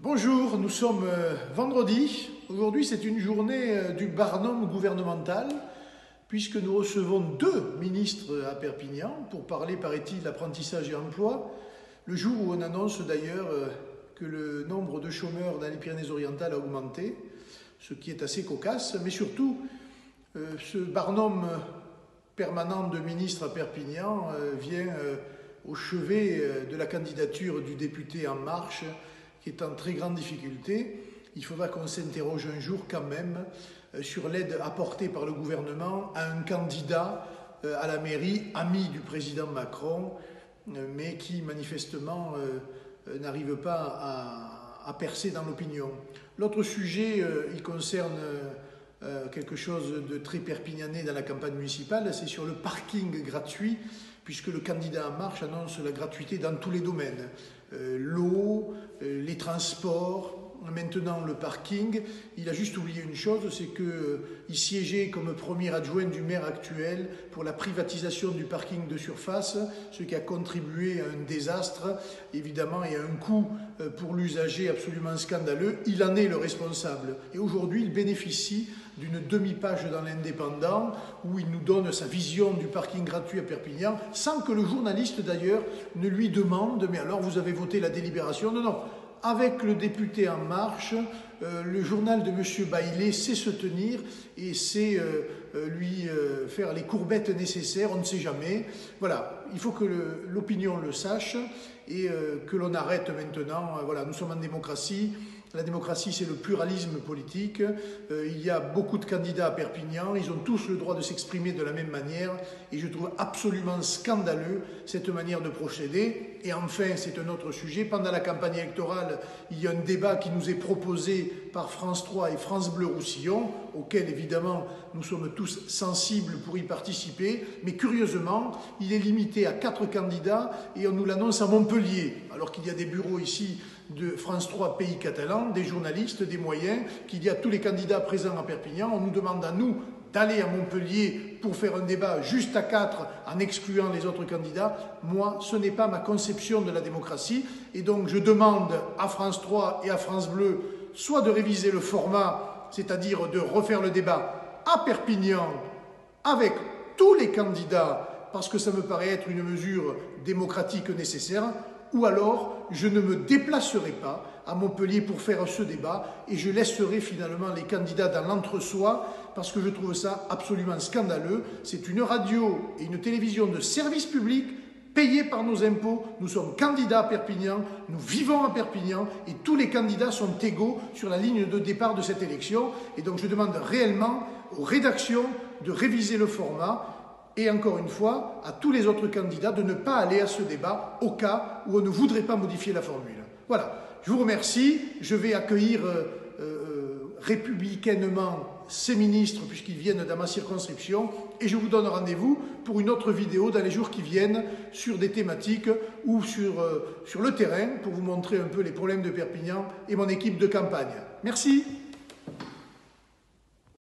Bonjour, nous sommes vendredi. Aujourd'hui, c'est une journée du Barnum gouvernemental, puisque nous recevons deux ministres à Perpignan pour parler, paraît-il, d'apprentissage et emploi, le jour où on annonce d'ailleurs que le nombre de chômeurs dans les Pyrénées-Orientales a augmenté, ce qui est assez cocasse, mais surtout, ce Barnum permanent de ministre à Perpignan vient au chevet de la candidature du député En Marche, qui est en très grande difficulté. Il faudra qu'on s'interroge un jour quand même sur l'aide apportée par le gouvernement à un candidat à la mairie, ami du président Macron, mais qui manifestement n'arrive pas à percer dans l'opinion. L'autre sujet, il concerne quelque chose de très perpignanais dans la campagne municipale, c'est sur le parking gratuit, puisque le candidat En Marche annonce la gratuité dans tous les domaines. L'eau, les transports, maintenant le parking. Il a juste oublié une chose, c'est qu'il siégeait comme premier adjoint du maire actuel pour la privatisation du parking de surface, ce qui a contribué à un désastre, évidemment, et à un coût pour l'usager absolument scandaleux. Il en est le responsable. Et aujourd'hui, il bénéficie d'une demi-page dans l'Indépendant où il nous donne sa vision du parking gratuit à Perpignan, sans que le journaliste d'ailleurs ne lui demande « mais alors vous avez voté la délibération ?» Non, non. Avec le député En Marche, le journal de M. Baillet sait se tenir et sait lui faire les courbettes nécessaires, on ne sait jamais. Voilà, il faut que l'opinion le sache et que l'on arrête maintenant. Voilà, nous sommes en démocratie. La démocratie, c'est le pluralisme politique. Il y a beaucoup de candidats à Perpignan. Ils ont tous le droit de s'exprimer de la même manière. Et je trouve absolument scandaleux cette manière de procéder. Et enfin, c'est un autre sujet. Pendant la campagne électorale, il y a un débat qui nous est proposé par France 3 et France Bleu Roussillon, auquel, évidemment, nous sommes tous sensibles pour y participer. Mais curieusement, il est limité à 4 candidats et on nous l'annonce à Montpellier, alors qu'il y a des bureaux ici de France 3 Pays Catalan, des journalistes, des moyens, qu'il y a tous les candidats présents à Perpignan. On nous demande à nous d'aller à Montpellier pour faire un débat juste à 4 en excluant les autres candidats. Moi, ce n'est pas ma conception de la démocratie. Et donc, je demande à France 3 et à France Bleu soit de réviser le format, c'est-à-dire de refaire le débat à Perpignan avec tous les candidats, parce que ça me paraît être une mesure démocratique nécessaire, ou alors je ne me déplacerai pas à Montpellier pour faire ce débat et je laisserai finalement les candidats dans l'entre-soi parce que je trouve ça absolument scandaleux. C'est une radio et une télévision de service public payée par nos impôts. Nous sommes candidats à Perpignan, nous vivons à Perpignan et tous les candidats sont égaux sur la ligne de départ de cette élection. Et donc je demande réellement aux rédactions de réviser le format. Et encore une fois, à tous les autres candidats de ne pas aller à ce débat au cas où on ne voudrait pas modifier la formule. Voilà, je vous remercie. Je vais accueillir républicainement ces ministres puisqu'ils viennent dans ma circonscription et je vous donne rendez-vous pour une autre vidéo dans les jours qui viennent sur des thématiques ou sur le terrain pour vous montrer un peu les problèmes de Perpignan et mon équipe de campagne. Merci.